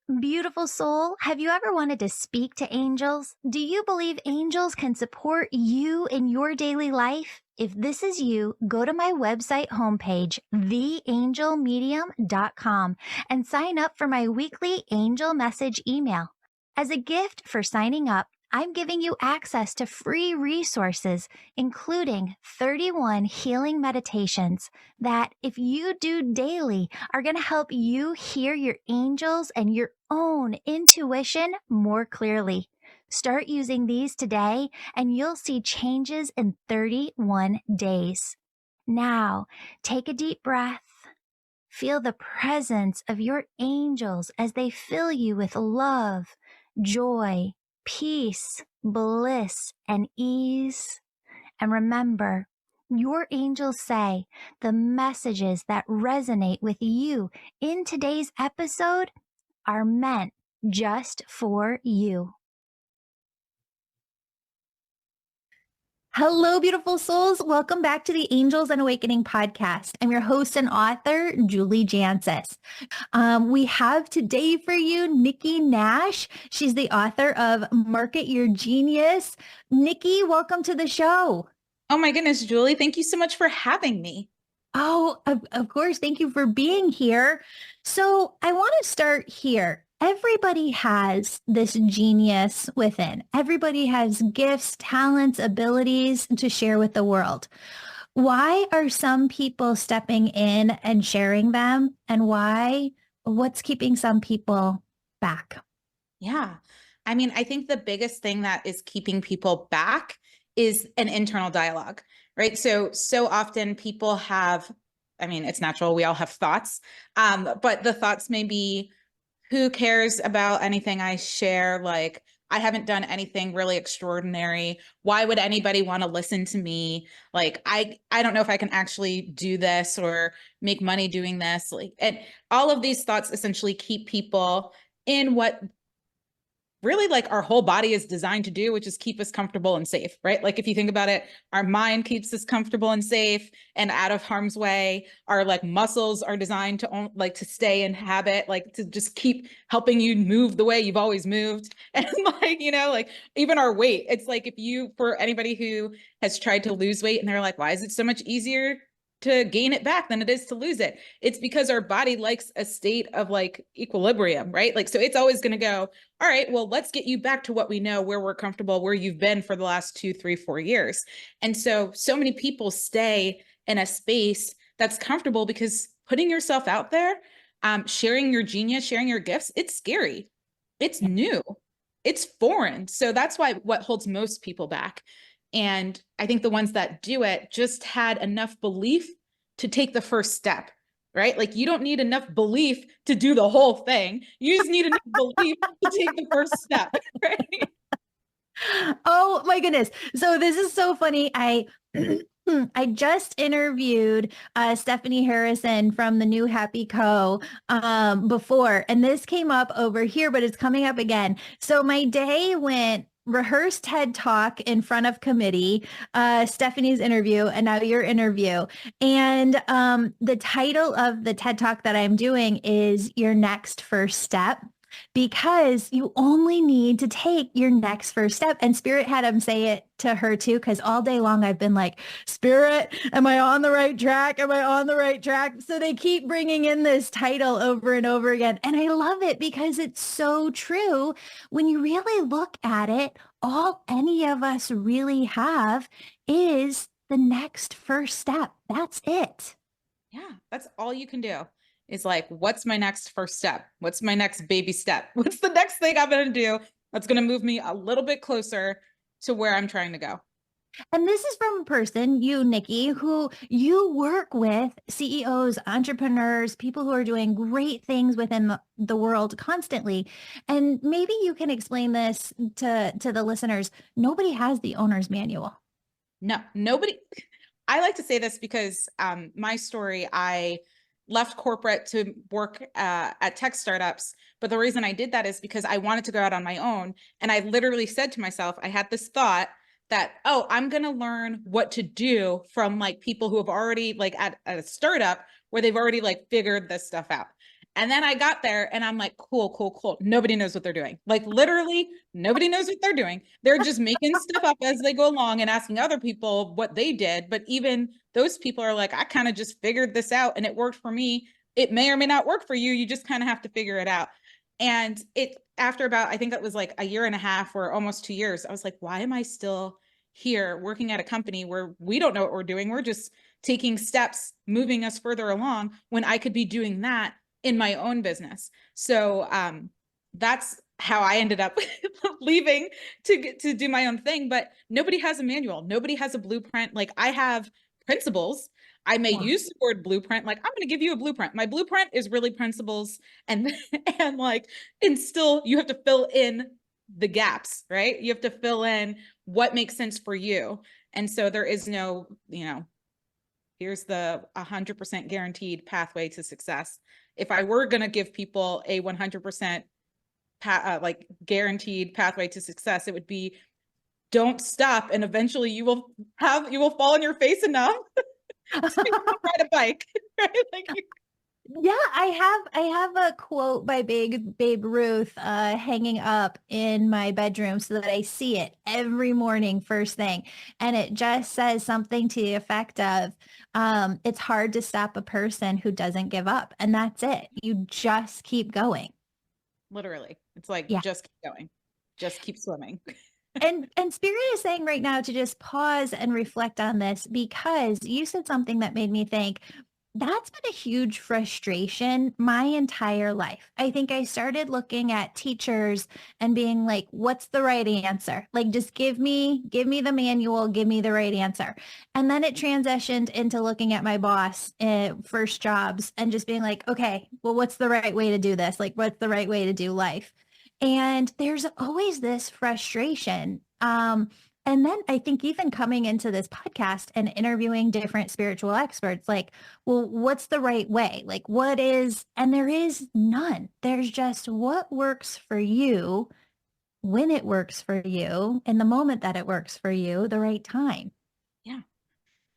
Beautiful soul, have you ever wanted to speak to angels? Do you believe angels can support you in your daily life? If this is you, go to my website homepage, theangelmedium.com, and sign up for my weekly angel message email. As a gift for signing up, I'm giving you access to free resources, including 31 healing meditations that, if you do daily, are going to help you hear your angels and your own intuition more clearly. Start using these today and you'll see changes in 31 days. Now, take a deep breath. Feel the presence of your angels as they fill you with love, joy, peace, bliss, and ease. And remember, your angels say the messages that resonate with you in today's episode are meant just for you. Hello, beautiful souls. Welcome back to the Angels and Awakening podcast. I'm your host and author, Julie Jancis. We have today for you Nikki Nash. She's the author of Market Your Genius. Nikki, welcome to the show. Oh my goodness, Julie, thank you so much for having me. Oh, of course. Thank you for being here. So I want to start here. Everybody has this genius within. Everybody has gifts, talents, abilities to share with the world. Why are some people stepping in and sharing them? And what's keeping some people back? Yeah. I mean, I think the biggest thing that is keeping people back is an internal dialogue, right? So often people have, I mean, it's natural. We all have thoughts, but the thoughts may be, who cares about anything I share? Like, I haven't done anything really extraordinary. Why would anybody want to listen to me? Like, I don't know if I can actually do this or make money doing this. Like, and all of these thoughts essentially keep people in what really like our whole body is designed to do, which is keep us comfortable and safe, right? Like if you think about it, our mind keeps us comfortable and safe and out of harm's way. Our like muscles are designed to like to stay in habit, like to just keep helping you move the way you've always moved. And like, you know, like even our weight, it's like if you, for anybody who has tried to lose weight and they're like, why is it so much easier to gain it back than it is to lose it? It's because our body likes a state of like equilibrium, right? Like, so it's always going to go, all right, well, let's get you back to what we know, where we're comfortable, where you've been for the last 2, 3, 4 years. And so many people stay in a space that's comfortable because putting yourself out there, sharing your genius, sharing your gifts, it's scary. It's new. It's foreign. So that's why what holds most people back. And I think the ones that do it just had enough belief to take the first step, right? Like you don't need enough belief to do the whole thing. You just need enough belief to take the first step, right? Oh my goodness. So this is so funny. I I just interviewed Stephanie Harrison from the New Happy Co. Before, and this came up over here, but it's coming up again. So my day went rehearsed TED Talk in front of committee, Stephanie's interview, and now your interview. And the title of the TED Talk that I'm doing is Your Next First Step, because you only need to take your next first step. And Spirit had him say it to her too, because all day long I've been like, Spirit, am I on the right track? Am I on the right track? So they keep bringing in this title over and over again. And I love it because it's so true. When you really look at it, all any of us really have is the next first step. That's it. Yeah, that's all you can do. Is like, what's my next first step? What's my next baby step? What's the next thing I'm going to do that's going to move me a little bit closer to where I'm trying to go? And this is from a person, you, Nikki, who you work with CEOs, entrepreneurs, people who are doing great things within the world constantly. And maybe you can explain this to the listeners. Nobody has the owner's manual. No, nobody. I like to say this because my story, I left corporate to work at tech startups. But the reason I did that is because I wanted to go out on my own. And I literally said to myself, I had this thought that, oh, I'm going to learn what to do from like people who have already like at a startup where they've already like figured this stuff out. And then I got there and I'm like, cool, cool, cool. Nobody knows what they're doing. Like literally nobody knows what they're doing. They're just making stuff up as they go along and asking other people what they did. But even those people are like, I kind of just figured this out and it worked for me. It may or may not work for you. You just kind of have to figure it out. And it, after about, I think it was like a year and a half or almost 2 years, I was like, why am I still here working at a company where we don't know what we're doing? We're just taking steps, moving us further along when I could be doing that in my own business. So that's how I ended up leaving to do my own thing. But nobody has a manual. Nobody has a blueprint. Like I have principles. I may use the word blueprint. Like I'm going to give you a blueprint. My blueprint is really principles and and still you have to fill in the gaps, right? You have to fill in what makes sense for you. And so there is no, here's the 100% guaranteed pathway to success. If I were going to give people a 100% like guaranteed pathway to success, it would be don't stop. And eventually you will fall on your face enough so you can ride a bike, right? Like Yeah, I have a quote by Babe Ruth hanging up in my bedroom so that I see it every morning first thing. And it just says something to the effect of, it's hard to stop a person who doesn't give up. And that's it. You just keep going. literally, it's like, Yeah. just keep going, just keep swimming. And Spirit is saying right now to just pause and reflect on this because you said something that made me think that's been a huge frustration my entire life. I think I started looking at teachers and being like, what's the right answer? Like, just give me the manual, give me the right answer. And then it transitioned into looking at my boss first jobs and just being like, okay, well, what's the right way to do this? Like, what's the right way to do life? And there's always this frustration. And then I think even coming into this podcast and interviewing different spiritual experts, like, well, what's the right way? Like, what is, and there is none. There's just what works for you, when it works for you, in the moment that it works for you, the right time. Yeah.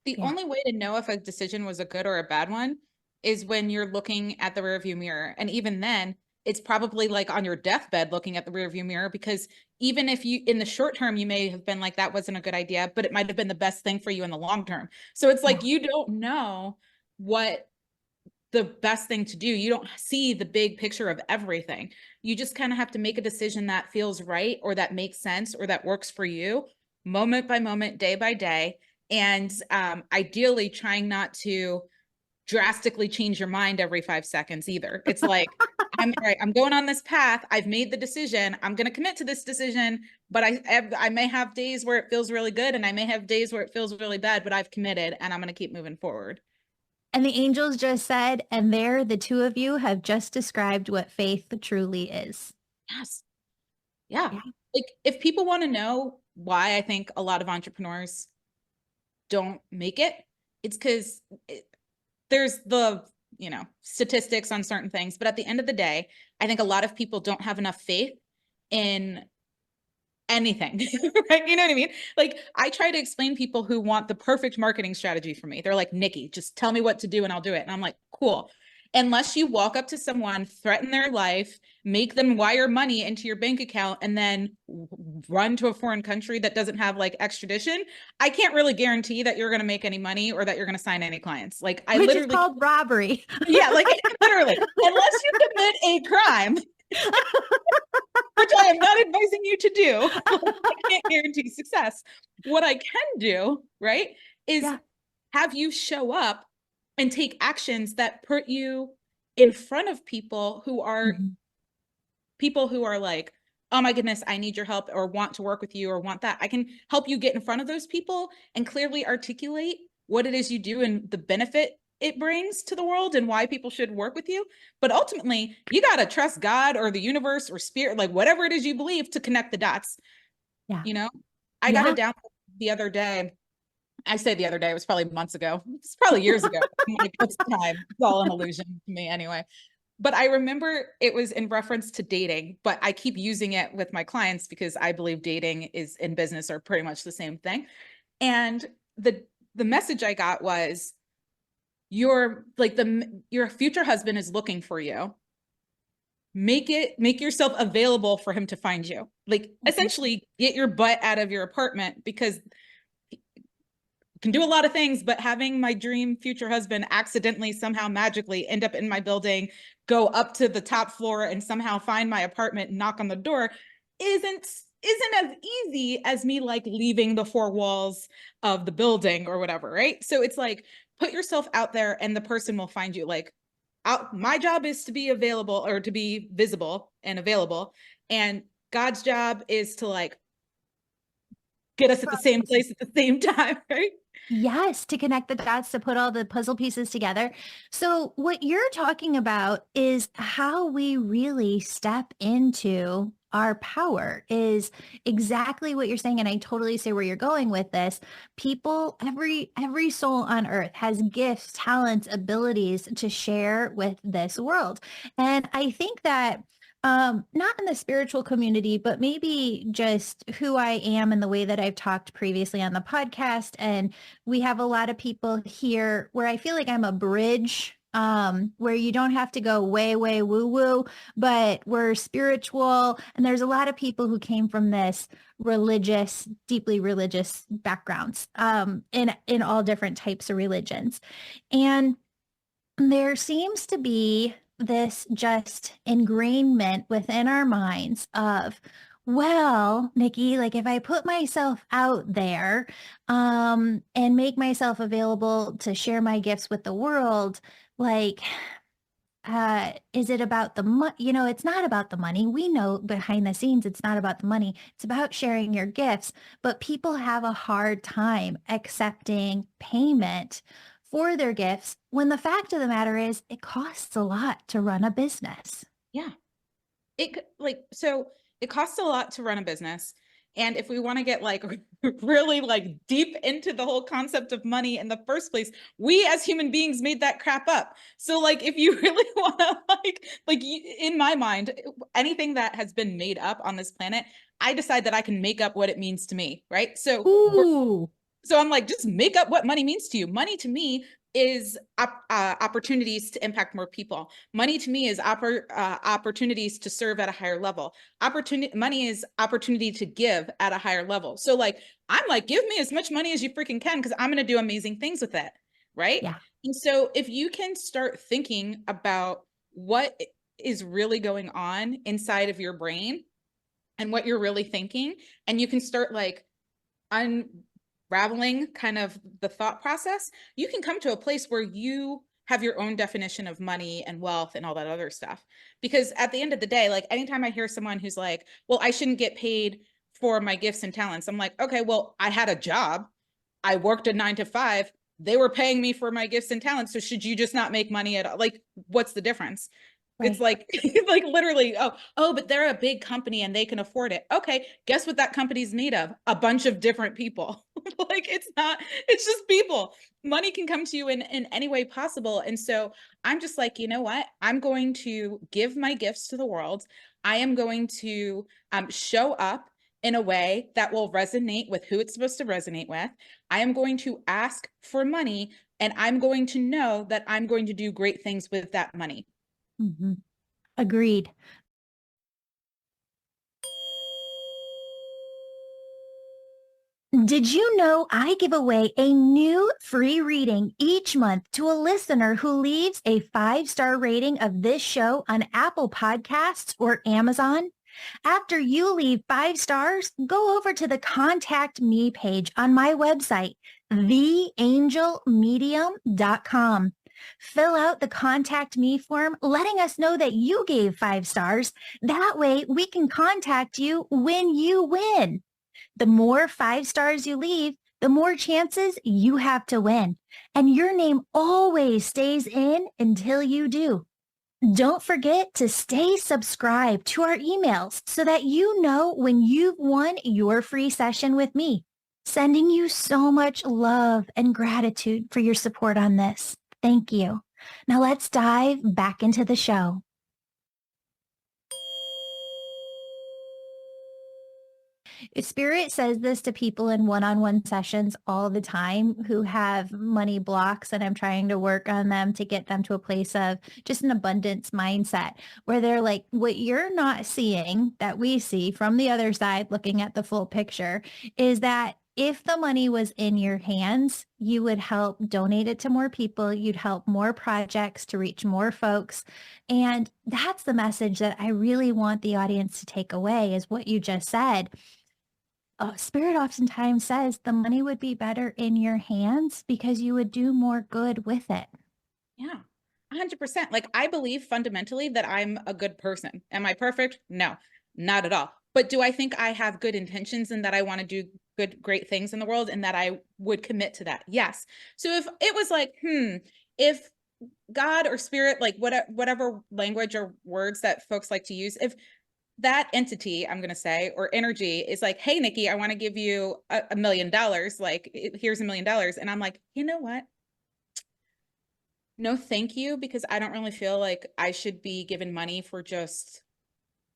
The Yeah. only way to know if a decision was a good or a bad one is when you're looking at the rearview mirror. And even then, it's probably like on your deathbed looking at the rearview mirror, because even if you, in the short term, you may have been like, that wasn't a good idea, but it might have been the best thing for you in the long term. So it's like, you don't know what the best thing to do. You don't see the big picture of everything. You just kind of have to make a decision that feels right or that makes sense or that works for you moment by moment, day by day. And ideally trying not to drastically change your mind every 5 seconds either. It's like, I'm going on this path. I've made the decision. I'm going to commit to this decision, but I may have days where it feels really good and I may have days where it feels really bad, but I've committed and I'm going to keep moving forward. And the angels just said, and there the two of you have just described what faith truly is. Yes. Yeah. Yeah. Like if people want to know why I think a lot of entrepreneurs don't make it, it's because there's the, statistics on certain things. But at the end of the day, I think a lot of people don't have enough faith in anything, right? You know what I mean? Like I try to explain people who want the perfect marketing strategy for me. They're like, Nikki, just tell me what to do and I'll do it. And I'm like, cool. Unless you walk up to someone, threaten their life, make them wire money into your bank account, and then run to a foreign country that doesn't have like extradition, I can't really guarantee that you're going to make any money or that you're going to sign any clients. Like I Which literally, is called robbery. yeah, like literally, unless you commit a crime, which I am not advising you to do. I can't guarantee success. What I can do, right, is have you show up and take actions that put you in front of people who are like, oh my goodness, I need your help or want to work with you or want that. I can help you get in front of those people and clearly articulate what it is you do and the benefit it brings to the world and why people should work with you. But ultimately, you got to trust God or the universe or spirit, like whatever it is you believe, to connect the dots. Yeah. I got it down the other day. I say the other day, it was probably months ago. It's probably years ago. I'm like, what's the time? It's all an illusion to me anyway. But I remember it was in reference to dating, but I keep using it with my clients because I believe dating is in business are pretty much the same thing. And the message I got was, your future husband is looking for you make yourself available for him to find you. Like essentially get your butt out of your apartment, because can do a lot of things, but having my dream future husband accidentally somehow magically end up in my building, go up to the top floor and somehow find my apartment, knock on the door, isn't as easy as me like leaving the four walls of the building or whatever, right? So it's like, put yourself out there and the person will find you. Like, my job is to be available, or to be visible and available, and God's job is to like get us at the same place at the same time, right? Yes, to connect the dots, to put all the puzzle pieces together. So what you're talking about is how we really step into our power, is exactly what you're saying. And I totally see where you're going with this. People, every soul on earth has gifts, talents, abilities to share with this world. And I think that not in the spiritual community, but maybe just who I am and the way that I've talked previously on the podcast. And we have a lot of people here where I feel like I'm a bridge, where you don't have to go way, way woo woo, but we're spiritual. And there's a lot of people who came from this religious, deeply religious backgrounds, in all different types of religions. And there seems to be this just ingrainment within our minds of, well, Nikki, like if I put myself out there, and make myself available to share my gifts with the world, like, is it about the money? It's not about the money. We know behind the scenes, it's not about the money. It's about sharing your gifts, but people have a hard time accepting payment for their gifts when the fact of the matter is it costs a lot to run a business. Yeah. So it costs a lot to run a business. And if we want to get like really like deep into the whole concept of money in the first place, we as human beings made that crap up. So like, if you really want to in my mind, anything that has been made up on this planet, I decide that I can make up what it means to me, right? So I'm like, just make up what money means to you. Money to me is opportunities to impact more people. Money to me is opportunities to serve at a higher level. Money is opportunity to give at a higher level. So like, I'm like, give me as much money as you freaking can, because I'm going to do amazing things with it, right? Yeah. And so if you can start thinking about what is really going on inside of your brain and what you're really thinking, and you can start like unraveling kind of the thought process, you can come to a place where you have your own definition of money and wealth and all that other stuff. Because at the end of the day, like anytime I hear someone who's like, well, I shouldn't get paid for my gifts and talents, I'm like, okay, well, I had a job. I worked a 9 to 5. They were paying me for my gifts and talents. So should you just not make money at all? Like, what's the difference? It's like, like literally, but they're a big company and they can afford it. Okay, guess what that company's made of? A bunch of different people. Like, it's just people. Money can come to you in any way possible. And so I'm just like, you know what? I'm going to give my gifts to the world. I am going to show up in a way that will resonate with who it's supposed to resonate with. I am going to ask for money, and I'm going to know that I'm going to do great things with that money. Mm-hmm. Agreed. Did you know I give away a new free reading each month to a listener who leaves a 5-star rating of this show on Apple Podcasts or Amazon? After you leave 5 stars, go over to the Contact Me page on my website, theangelmedium.com. Fill out the Contact Me form, letting us know that you gave 5 stars. That way we can contact you when you win. The more 5 stars you leave, the more chances you have to win. And your name always stays in until you do. Don't forget to stay subscribed to our emails so that you know when you've won your free session with me. Sending you so much love and gratitude for your support on this. Thank you. Now let's dive back into the show. Spirit says this to people in one-on-one sessions all the time who have money blocks, and I'm trying to work on them to get them to a place of just an abundance mindset where they're like, what you're not seeing that we see from the other side, looking at the full picture, is that if the money was in your hands, you would help donate it to more people. You'd help more projects to reach more folks. And that's the message that I really want the audience to take away is what you just said. Spirit oftentimes says the money would be better in your hands because you would do more good with it. Yeah, 100%. Like, I believe fundamentally that I'm a good person. Am I perfect? No, not at all. But do I think I have good intentions and that I want to do good, great things in the world and that I would commit to that? Yes. So if it was like, if God or spirit, like whatever language or words that folks like to use, if that entity, I'm going to say, or energy is like, hey, Nikki, I want to give you $1 million. Like, here's $1 million. And I'm like, you know what? No, thank you, because I don't really feel like I should be given money for just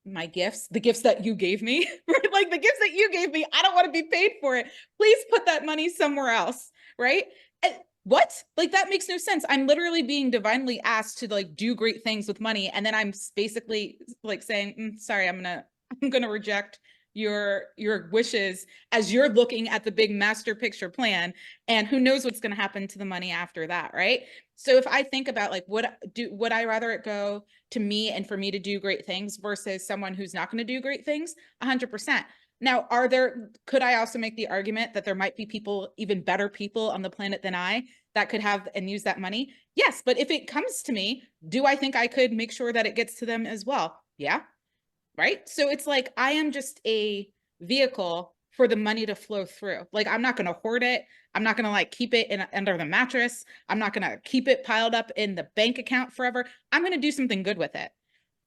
my gifts, the gifts that you gave me, right? Like the gifts that you gave me, I don't want to be paid for it. Please put that money somewhere else, right? And what? Like, that makes no sense. I'm literally being divinely asked to like do great things with money, and then I'm basically like saying, sorry, I'm gonna reject your wishes as you're looking at the big master picture plan, and who knows what's going to happen to the money after that, right? So if I think about like, would I rather it go to me and for me to do great things versus someone who's not going to do great things? 100%. Now, could I also make the argument that there might be people, even better people on the planet than I, that could have and use that money? Yes. But if it comes to me, do I think I could make sure that it gets to them as well? Yeah. Right. So it's like, I am just a vehicle for the money to flow through. Like, I'm not going to hoard it. I'm not going to like keep it under the mattress. I'm not going to keep it piled up in the bank account forever. I'm going to do something good with it.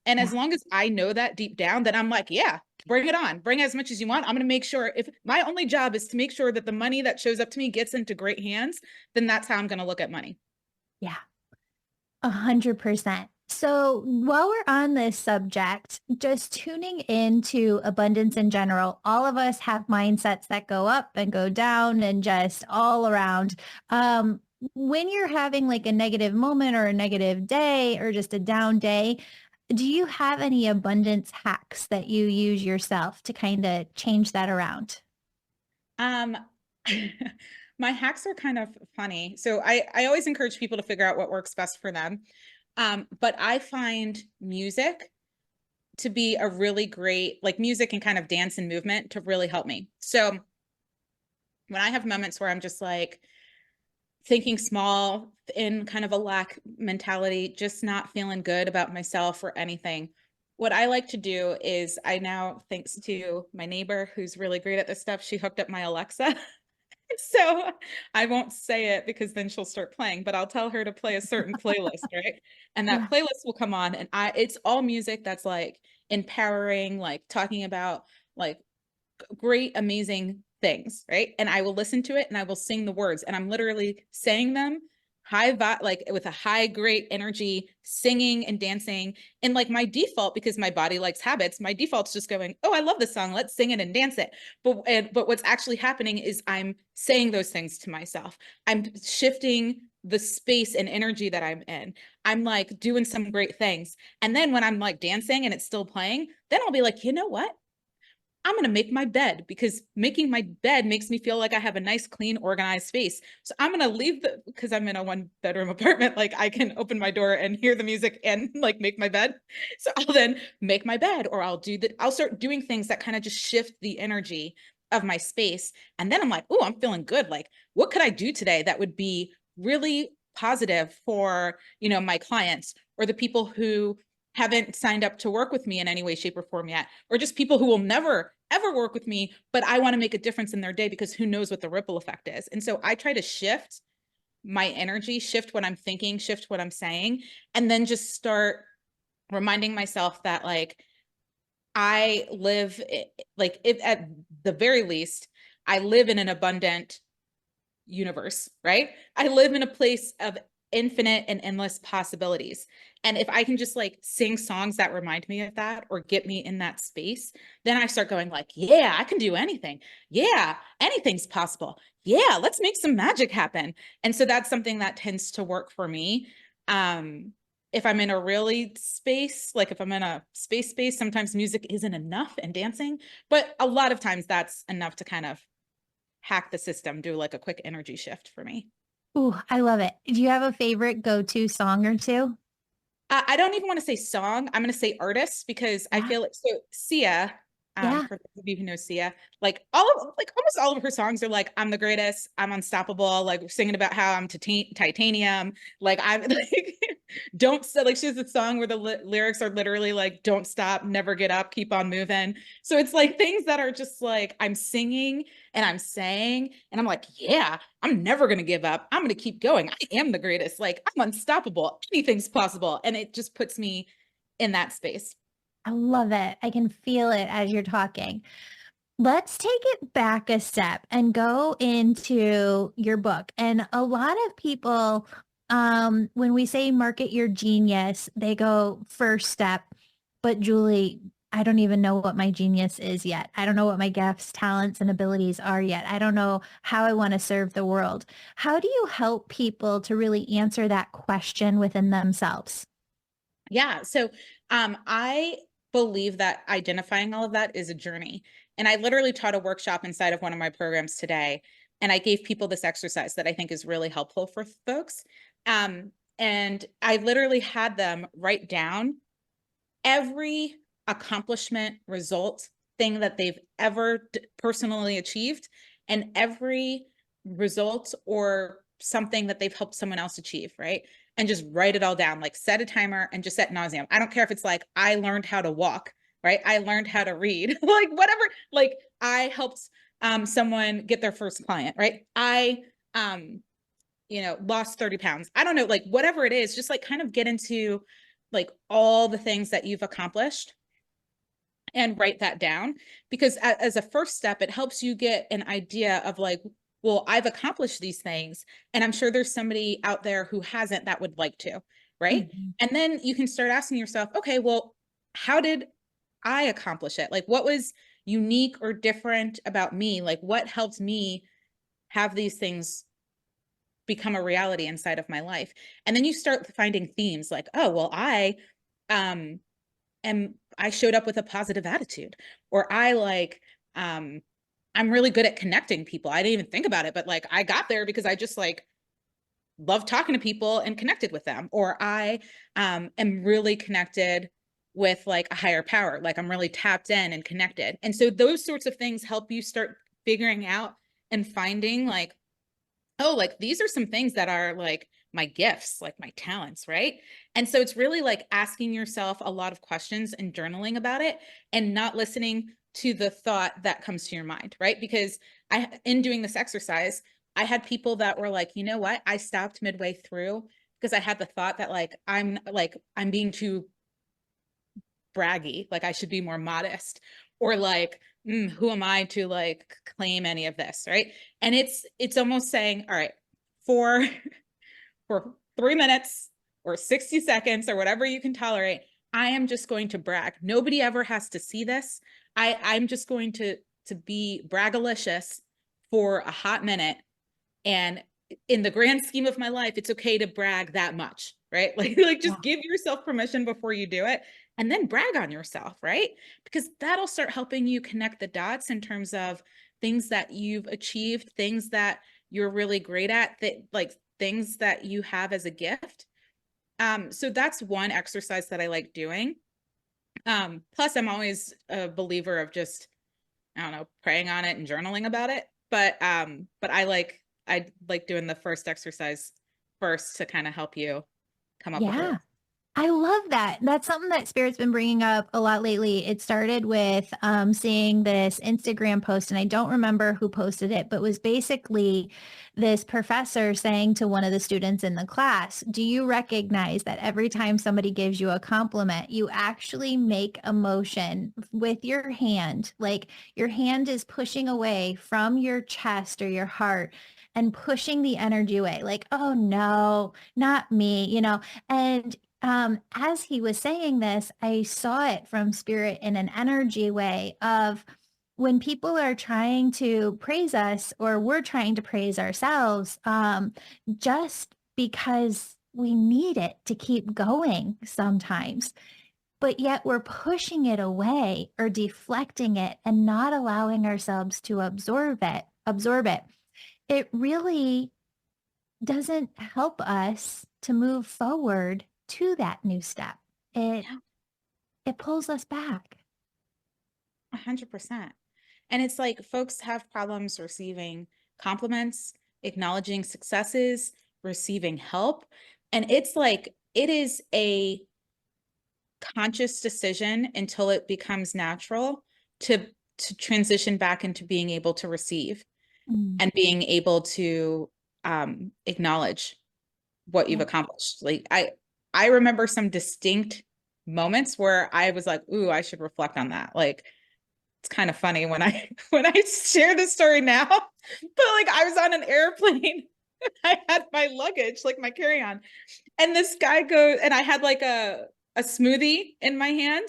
And Yeah. as long as I know that deep down, then I'm like, yeah, bring it on. Bring as much as you want. I'm going to make sure, if my only job is to make sure that the money that shows up to me gets into great hands, then that's how I'm going to look at money. Yeah. 100%. So while we're on this subject, just tuning into abundance in general, all of us have mindsets that go up and go down and just all around. When you're having like a negative moment or a negative day or just a down day, do you have any abundance hacks that you use yourself to kind of change that around? Um, my hacks are kind of funny. So I always encourage people to figure out what works best for them. But I find music to be a really great, like music and kind of dance and movement to really help me. So when I have moments where I'm just like thinking small, in kind of a lack mentality, just not feeling good about myself or anything, what I like to do is, I now, thanks to my neighbor who's really great at this stuff, she hooked up my Alexa. So I won't say it because then she'll start playing, but I'll tell her to play a certain playlist, right? And that Yeah. playlist will come on, and it's all music that's like empowering, like talking about like great, amazing things, right? And I will listen to it and I will sing the words, and I'm literally saying them like with a high, great energy, singing and dancing. And like my default, because my body likes habits, my default's just going, oh, I love this song, let's sing it and dance it. But what's actually happening is I'm saying those things to myself. I'm shifting the space and energy that I'm in. I'm like doing some great things. And then when I'm like dancing and it's still playing, then I'll be like, you know what? I'm going to make my bed, because making my bed makes me feel like I have a nice, clean, organized space. So I'm going to leave because I'm in a 1-bedroom apartment, like I can open my door and hear the music and like make my bed. So I'll then make my bed, or I'll start doing things that kind of just shift the energy of my space. And then I'm like, oh, I'm feeling good. Like, what could I do today that would be really positive for, my clients or the people who haven't signed up to work with me in any way, shape, or form yet, or just people who will never, ever work with me, but I want to make a difference in their day, because who knows what the ripple effect is. And so I try to shift my energy, shift what I'm thinking, shift what I'm saying, and then just start reminding myself that like I live, like, if at the very least, I live in an abundant universe, right? I live in a place of infinite and endless possibilities. And if I can just like sing songs that remind me of that or get me in that space, then I start going like, yeah, I can do anything. Yeah, anything's possible. Yeah, let's make some magic happen. And so that's something that tends to work for me. If I'm in a really space, like if I'm in a space, sometimes music isn't enough and dancing, but a lot of times that's enough to kind of hack the system, do like a quick energy shift for me. Ooh, I love it. Do you have a favorite go-to song or two? I don't even want to say song. I'm going to say artist because I Yeah. feel like so Sia, Yeah. for those of you who know Sia, like almost all of her songs are like, I'm the greatest, I'm unstoppable, like singing about how I'm titanium, like I'm like, don't say, like she has a song where the lyrics are literally like, don't stop, never get up, keep on moving. So it's like things that are just like, I'm singing and I'm saying, and I'm like, yeah, I'm never going to give up. I'm going to keep going. I am the greatest. Like, I'm unstoppable. Anything's possible. And it just puts me in that space. I love it. I can feel it as you're talking. Let's take it back a step and go into your book. And a lot of people, when we say market your genius, they go first step. But Julie, I don't even know what my genius is yet. I don't know what my gifts, talents, and abilities are yet. I don't know how I want to serve the world. How do you help people to really answer that question within themselves? Yeah. So I believe that identifying all of that is a journey. And I literally taught a workshop inside of one of my programs today. And I gave people this exercise that I think is really helpful for folks. And I literally had them write down every accomplishment, result, thing that they've ever personally achieved, and every result or something that they've helped someone else achieve, right? And just write it all down, like set a timer and just set nauseum. I don't care if it's like, I learned how to walk, right? I learned how to read, like whatever, like I helped someone get their first client, right? I, lost 30 pounds. I don't know, like whatever it is, just like kind of get into like all the things that you've accomplished and write that down, because as a first step it helps you get an idea of like, well, I've accomplished these things and I'm sure there's somebody out there who hasn't that would like to, right? Mhm. And then you can start asking yourself, okay, well, how did I accomplish it? Like what was unique or different about me? Like what helped me have these things become a reality inside of my life? And then you start finding themes like, oh, well, um I showed up with a positive attitude, or I'm really good at connecting people. I didn't even think about it, but like I got there because I just like love talking to people and connected with them. Or I am really connected with like a higher power. Like I'm really tapped in and connected. And so those sorts of things help you start figuring out and finding like, oh, like these are some things that are like my gifts, like my talents, right? And so it's really like asking yourself a lot of questions and journaling about it and not listening to the thought that comes to your mind, right? Because in doing this exercise, I had people that were like, you know what? I stopped midway through because I had the thought that I'm being too braggy, like I should be more modest, or like, who am I to like claim any of this, right? And it's almost saying, all right, for for 3 minutes or 60 seconds or whatever you can tolerate, I am just going to brag. Nobody ever has to see this. I'm just going to be braggalicious for a hot minute. And in the grand scheme of my life, it's okay to brag that much, right? Like Yeah. just give yourself permission before you do it and then brag on yourself, right? Because that'll start helping you connect the dots in terms of things that you've achieved, things that you're really great at, that like things that you have as a gift. So that's one exercise that I like doing. Plus I'm always a believer of just, I don't know, praying on it and journaling about it. But I like doing the first exercise first to kind of help you come up with the Yeah. rest. I love that. That's something that Spirit's been bringing up a lot lately. It started with seeing this Instagram post, and I don't remember who posted it, but was basically this professor saying to one of the students in the class, do you recognize that every time somebody gives you a compliment, you actually make a motion with your hand, like your hand is pushing away from your chest or your heart and pushing the energy away, like, oh no, not me, and as he was saying this, I saw it from spirit in an energy way of when people are trying to praise us or we're trying to praise ourselves, just because we need it to keep going sometimes, but yet we're pushing it away or deflecting it and not allowing ourselves to absorb it. It really doesn't help us to move forward to that new step. It Yeah, it pulls us back. 100%. And it's like folks have problems receiving compliments, acknowledging successes, receiving help. And it's like, it is a conscious decision until it becomes natural to transition back into being able to receive Mm, and being able to acknowledge what you've yeah. accomplished. Like I remember some distinct moments where I was like, ooh, I should reflect on that. Like it's kind of funny when I when I share this story now, but like I was on an airplane. I had my luggage, like my carry-on, and this guy goes, and I had like a smoothie in my hand,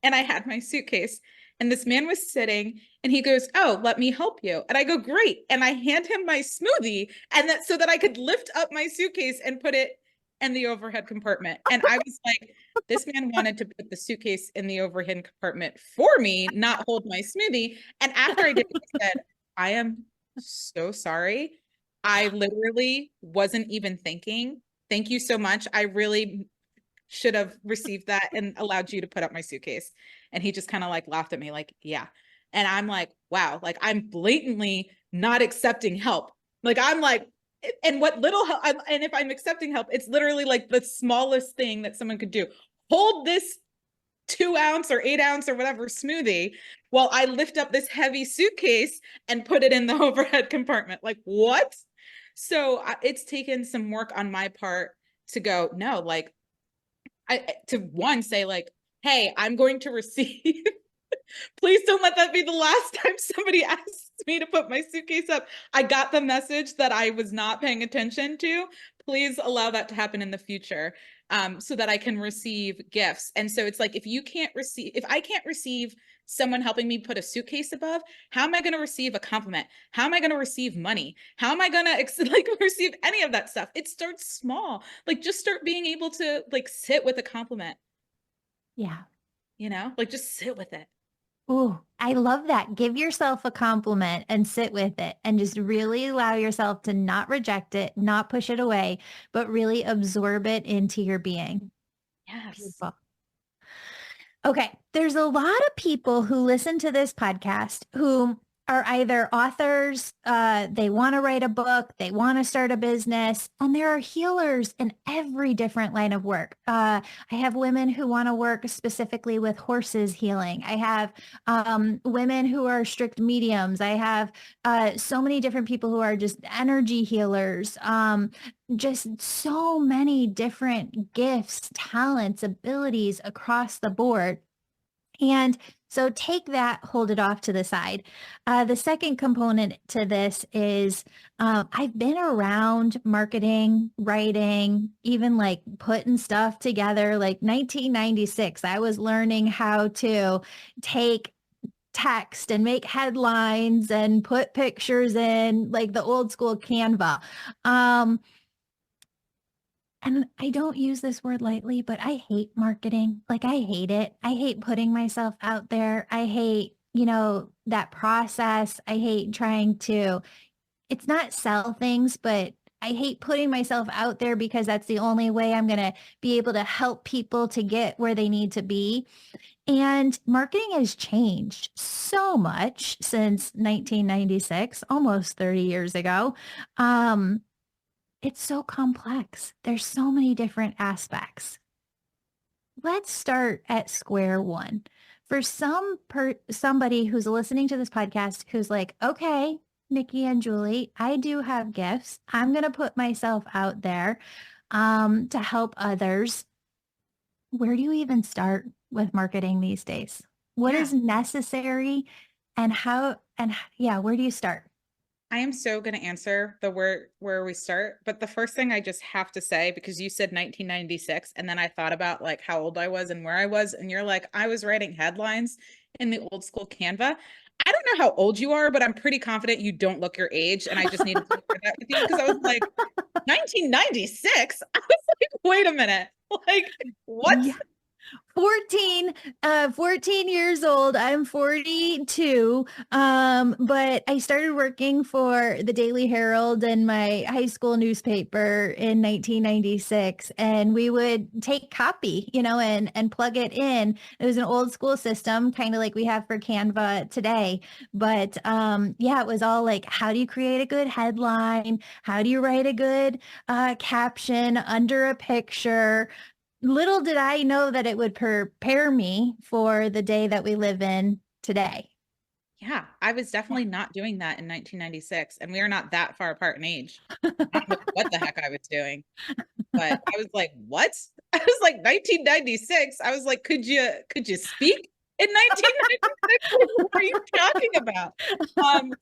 and I had my suitcase. And this man was sitting, and he goes, "Oh, let me help you." And I go, "Great." And I hand him my smoothie, and that so that I could lift up my suitcase and put it in the overhead compartment. And I was like, this man wanted to put the suitcase in the overhead compartment for me, not hold my smoothie. And after I did it, he said, "I am so sorry. I literally wasn't even thinking. Thank you so much. I really should have received that and allowed you to put up my suitcase." And he just kind of like laughed at me, like, yeah. And I'm like, wow, like I'm blatantly not accepting help. Like I'm like, and what little help, and if I'm accepting help, it's literally like the smallest thing that someone could do. Hold this 2 ounce or 8 ounce or whatever smoothie while I lift up this heavy suitcase and put it in the overhead compartment. Like, what? So it's taken some work on my part to go, no, like, to one say, like, hey, I'm going to receive. Please don't let that be the last time somebody asks me to put my suitcase up. I got the message that I was not paying attention to. Please allow that to happen in the future, so that I can receive gifts. And so it's like, if I can't receive someone helping me put a suitcase above, how am I going to receive a compliment? How am I going to receive money? How am I going to like receive any of that stuff? It starts small. Like just start being able to like sit with a compliment, Yeah. like just sit with it. Ooh, I love that. Give yourself a compliment and sit with it and just really allow yourself to not reject it, not push it away, but really absorb it into your being. Yes. Beautiful. Okay. There's a lot of people who listen to this podcast who are either authors, they want to write a book, they want to start a business, and there are healers in every different line of work. I have women who want to work specifically with horses healing. I have women who are strict mediums. I have so many different people who are just energy healers. Just so many different gifts, talents, abilities across the board. And so take that, hold it off to the side. The second component to this is I've been around marketing, writing, even like putting stuff together. Like 1996, I was learning how to take text and make headlines and put pictures in like the old school Canva. And I don't use this word lightly, but I hate marketing. Like I hate it. I hate putting myself out there. I hate, that process. I hate trying to, it's not sell things, but I hate putting myself out there because that's the only way I'm going to be able to help people to get where they need to be. And marketing has changed so much since 1996, almost 30 years ago. Um, it's so complex. There's so many different aspects. Let's start at square one. For somebody who's listening to this podcast who's like, okay, Nikki and Julie, I do have gifts. I'm going to put myself out there to help others. Where do you even start with marketing these days? What Yeah. is necessary and how, and yeah, where do you start? I am so going to answer the where we start, but the first thing I just have to say, because you said 1996, and then I thought about like how old I was and where I was, and you're like, I was writing headlines in the old school Canva. I don't know how old you are, but I'm pretty confident you don't look your age, and I just needed to share that with you because I was like, 1996? I was like, wait a minute. Like, what? Yeah. 14 years old. I'm 42. But I started working for the Daily Herald and my high school newspaper in 1996. And we would take copy, and plug it in. It was an old school system, kind of like we have for Canva today. But yeah, it was all like, how do you create a good headline? How do you write a good caption under a picture? Little did I know that it would prepare me for the day that we live in today. Yeah, I was Yeah. definitely not doing that in 1996, and we are not that far apart in age. I don't know what the heck I was doing, but I was like, what? I was like 1996. I was like, could you speak in 1996? What are you talking about?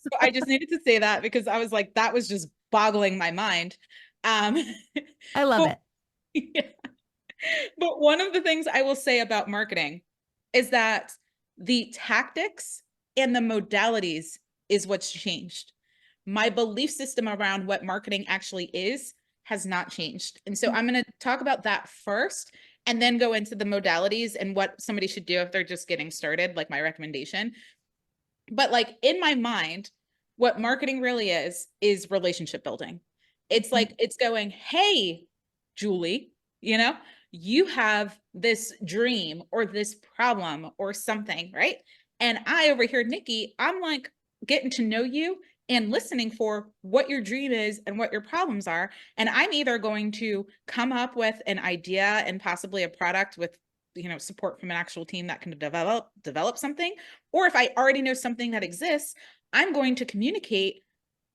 So I just needed to say that because I was like, that was just boggling my mind. Um, I love but it. yeah. But one of the things I will say about marketing is that the tactics and the modalities is what's changed. My belief system around what marketing actually is has not changed. And so I'm going to talk about that first and then go into the modalities and what somebody should do if they're just getting started, like my recommendation. But like in my mind, what marketing really is relationship building. It's like, it's going, hey, Julie, you have this dream or this problem or something, right? And I over here, Nikki, I'm like getting to know you and listening for what your dream is and what your problems are. And I'm either going to come up with an idea and possibly a product with support from an actual team that can develop something, or if I already know something that exists, I'm going to communicate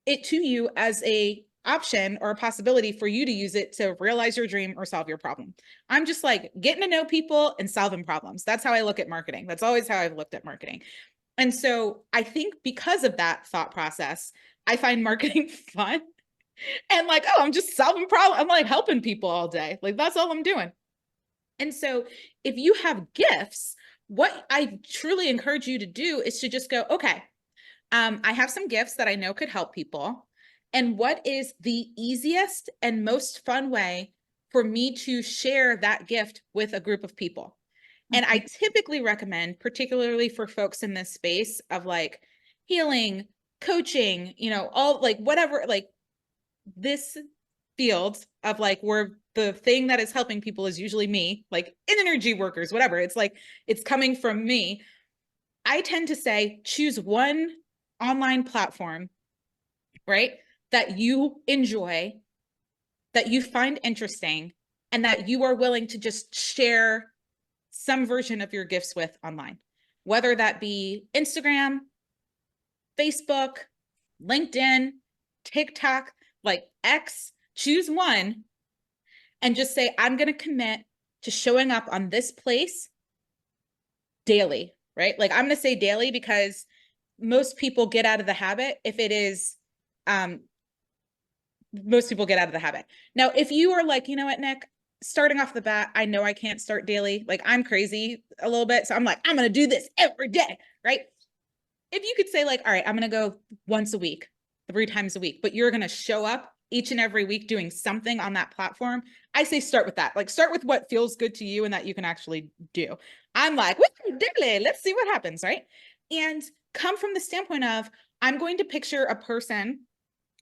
it to you as a option or a possibility for you to use it to realize your dream or solve your problem. I'm just like getting to know people and solving problems. That's how I look at marketing. That's always how I've looked at marketing. And so I think because of that thought process, I find marketing fun and like, oh, I'm just solving problems. I'm like helping people all day. Like that's all I'm doing. And so if you have gifts, what I truly encourage you to do is to just go, okay, I have some gifts that I know could help people. And what is the easiest and most fun way for me to share that gift with a group of people? And I typically recommend, particularly for folks in this space of like healing, coaching, all like whatever, like this field of like where the thing that is helping people is usually me, like energy workers, whatever. It's like it's coming from me. I tend to say choose one online platform, right? That you enjoy, that you find interesting, and that you are willing to just share some version of your gifts with online, whether that be Instagram, Facebook, LinkedIn, TikTok, like X, choose one and just say, I'm going to commit to showing up on this place daily, right? Like I'm going to say daily because most people get out of the habit if it is, most people get out of the habit. Now, if you are like, you know what, Nick, starting off the bat, I know I can't start daily. Like I'm crazy a little bit. So I'm like, I'm going to do this every day, right? If you could say like, all right, I'm going to go once a week, 3 times a week, but you're going to show up each and every week doing something on that platform, I say start with that. Like start with what feels good to you and that you can actually do. I'm like, daily, let's see what happens, right? And come from the standpoint of, I'm going to picture a person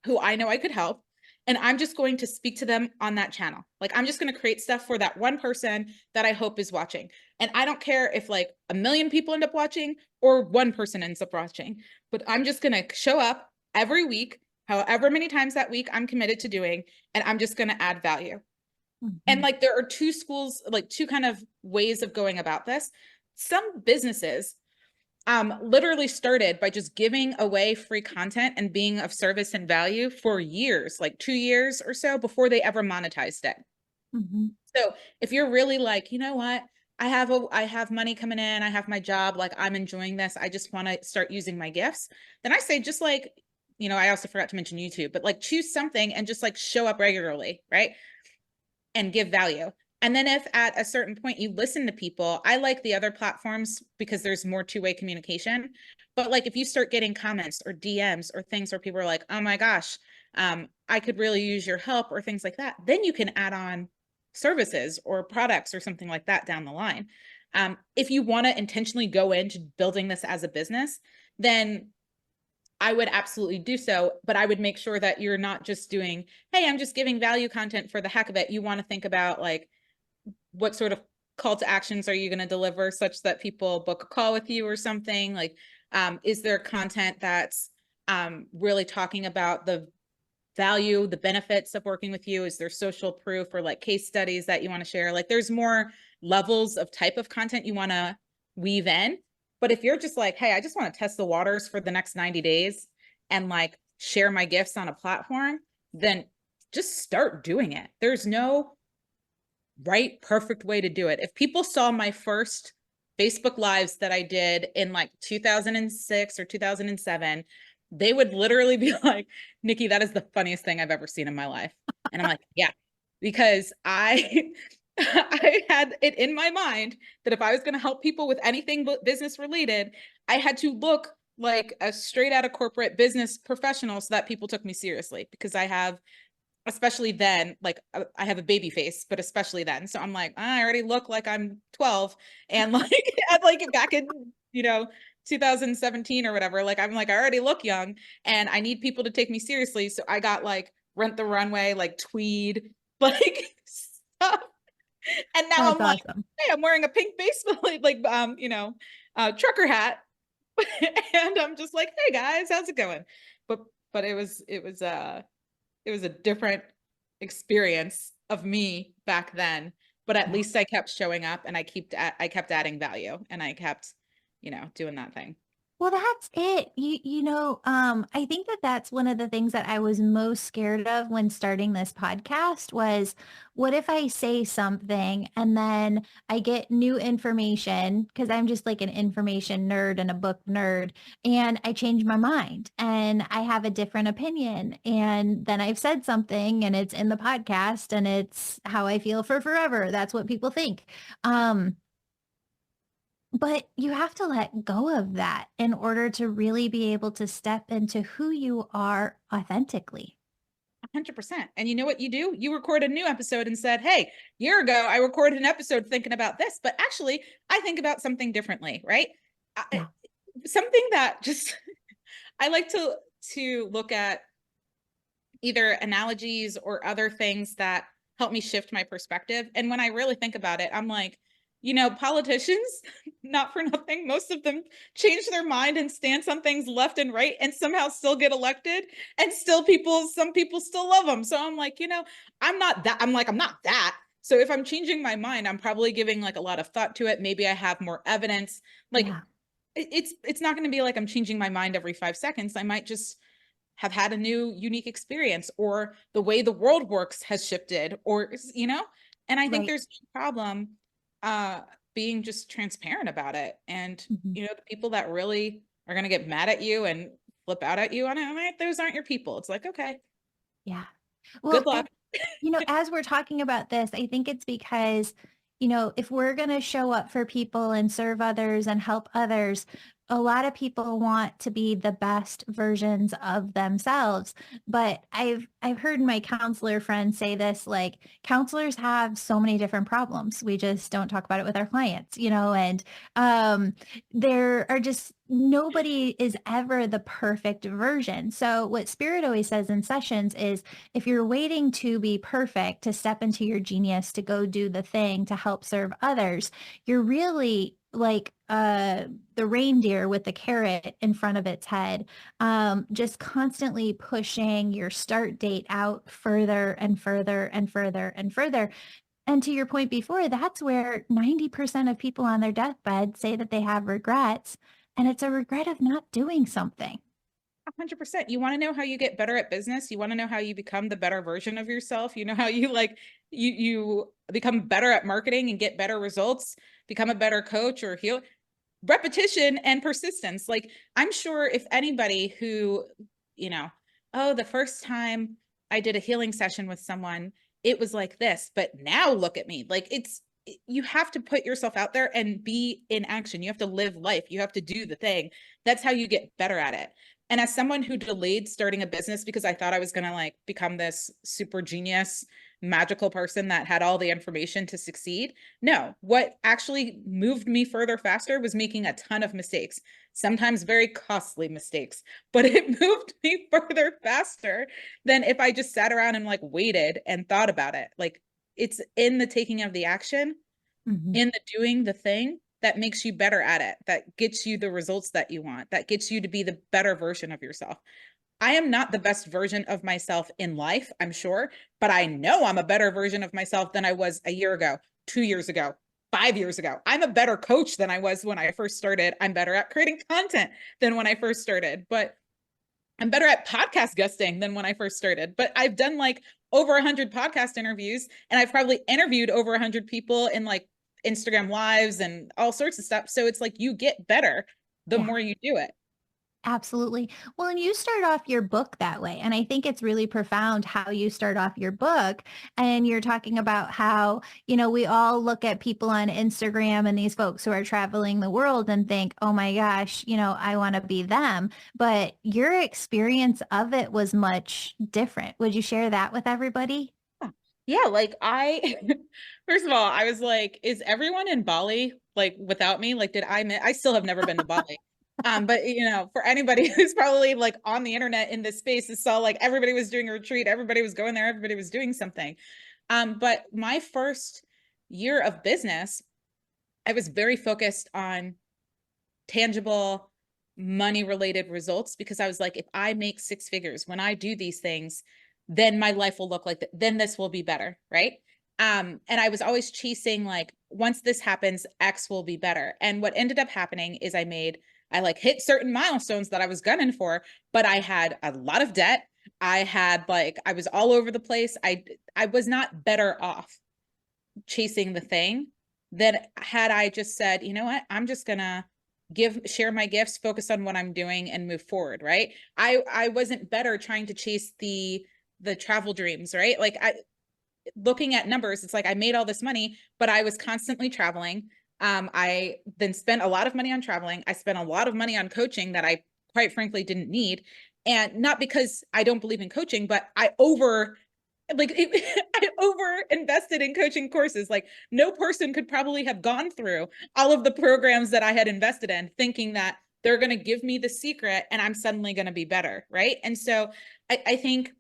who I know I could help, and I'm just going to speak to them on that channel. Like I'm just going to create stuff for that one person that I hope is watching. And I don't care if like 1 million people end up watching or one person ends up watching, but I'm just going to show up every week, however many times that week I'm committed to doing, and I'm just going to add value. And like there are two schools, like two kind of ways of going about this. Some businesses literally started by just giving away free content and being of service and value for years, like 2 years or so before they ever monetized it. So if you're really like, you know what, I have money coming in, I have my job, like I'm enjoying this, I just want to start using my gifts, then I say just like I also forgot to mention YouTube, but like choose something and just like show up regularly, right? And give value. And then if at a certain point you listen to people, I like the other platforms because there's more two-way communication. But like if you start getting comments or DMs or things where people are like, oh my gosh, I could really use your help or things like that, then you can add on services or products or something like that down the line. If you want to intentionally go into building this as a business, then I would absolutely do so, but I would make sure that you're not just doing, hey, I'm just giving value content for the heck of it. You want to think about like, what sort of call to actions are you going to deliver such that people book a call with you or something? Like, is there content that's really talking about the value, the benefits of working with you? Is there social proof or like case studies that you want to share? Like there's more levels of type of content you want to weave in. But if you're just like, hey, I just want to test the waters for the next 90 days and like share my gifts on a platform, then just start doing it. There's no right, perfect way to do it. If people saw my first Facebook Lives that I did in like 2006 or 2007, they would literally be like, Nikki, that is the funniest thing I've ever seen in my life. And I'm like, yeah, because I I had it in my mind that if I was going to help people with anything business related, I had to look like a straight out of corporate business professional so that people took me seriously, because I have, especially then, like I have a baby face, but especially then. So I'm like, I already look like I'm 12 and like, like back in, 2017 or whatever, like, I'm like, I already look young and I need people to take me seriously. So I got like Rent the Runway, like tweed, like stuff. And now That's I'm like, awesome. hey, I'm wearing a pink baseball, like, trucker hat. And I'm just like, hey guys, how's it going? But, but it was a different experience of me back then, but at Yeah. least I kept showing up and I kept adding value and I kept, doing that thing. Well, that's it. I think that that's one of the things that I was most scared of when starting this podcast was, what if I say something and then I get new information, because I'm just like an information nerd and a book nerd, and I change my mind and I have a different opinion, and then I've said something and it's in the podcast and it's how I feel for forever. That's what people think. Um, But you have to let go of that in order to really be able to step into who you are authentically. 100%. And you know what you do? You record a new episode and said, hey, year ago, I recorded an episode thinking about this, but actually I think about something differently, right? Yeah. Something that just, I like to look at either analogies or other things that help me shift my perspective. And when I really think about it, I'm like, politicians, not for nothing, most of them change their mind and stance on things left and right and somehow still get elected, and still some people still love them. So I'm like, I'm not that. I'm not that. So if I'm changing my mind, I'm probably giving like a lot of thought to it. Maybe I have more evidence. Like Yeah. it's not going to be like I'm changing my mind every 5 seconds. I might just have had a new unique experience, or the way the world works has shifted, or and I think Right. there's no problem uh being just transparent about it. And Mhm. the people that really are going to get mad at you and flip out at you on it, those aren't your people. It's like, okay, Yeah. good Well, luck. and as we're talking about this, I think it's because, if we're going to show up for people and serve others and help others, a lot of people want to be the best versions of themselves. But I've heard my counselor friends say this, like, counselors have so many different problems. We just don't talk about it with our clients, and um there are just, nobody is ever the perfect version. So what Spirit always says in sessions is, if you're waiting to be perfect, to step into your genius, to go do the thing, to help serve others, you're really like the reindeer with the carrot in front of its head, just constantly pushing your start date out further and further and further and further. And to your point before, that's where 90% of people on their deathbed say that they have regrets, and it's a regret of not doing something. 100%. You want to know how you get better at business? You want to know how you become the better version of yourself? You know how you like you become better at marketing and get better results, become a better coach or heal? Repetition and persistence. Like, I'm sure if anybody who oh, the first time I did a healing session with someone, it was like this, but now look at me. Like you have to put yourself out there and be in action. You have to live life. You have to do the thing. That's how you get better at it. And as someone who delayed starting a business because I thought I was going to like become this super genius, magical person that had all the information to succeed. No, what actually moved me further faster was making a ton of mistakes, sometimes very costly mistakes, but it moved me further faster than if I just sat around and like waited and thought about it. Like it's in the taking of the action, in the doing the thing that makes you better at it, that gets you the results that you want, that gets you to be the better version of yourself. I am not the best version of myself in life, I'm sure, but I know I'm a better version of myself than I was a year ago, 2 years ago, 5 years ago. I'm a better coach than I was when I first started. I'm better at creating content than when I first started, but I'm better at podcast guesting than when I first started. But I've done like over 100 podcast interviews, and I've probably interviewed over 100 people in like Instagram lives and all sorts of stuff. So it's like you get better the Yeah. more you do it. Absolutely. Well, and you start off your book that way. And I think it's really profound how you start off your book. And you're talking about how, we all look at people on Instagram and these folks who are traveling the world and think, oh my gosh, I want to be them. But your experience of it was much different. Would you share that with everybody? Yeah, like first of all, I was like, is everyone in Bali like without me? Like, I still have never been to Bali. But for anybody who's probably like on the internet in this space, saw like everybody was doing a retreat, everybody was going there, everybody was doing something. But my first year of business, I was very focused on tangible money related results because I was like, if I make six figures, when I do these things, then my life will look like that. Then this will be better. Right. And I was always chasing like, once this happens, X will be better. And what ended up happening is I like hit certain milestones that I was gunning for, but I had a lot of debt. I was all over the place. I was not better off chasing the thing than had I just said, you know what, I'm just gonna share my gifts, focus on what I'm doing and move forward. Right. I wasn't better trying to chase the travel dreams. Right. Like looking at numbers, it's like I made all this money, but I was constantly traveling. I then spent a lot of money on traveling. I spent a lot of money on coaching that I quite frankly didn't need. And not because I don't believe in coaching, but I over invested in coaching courses. Like no person could probably have gone through all of the programs that I had invested in thinking that they're going to give me the secret and I'm suddenly going to be better. Right. And so I think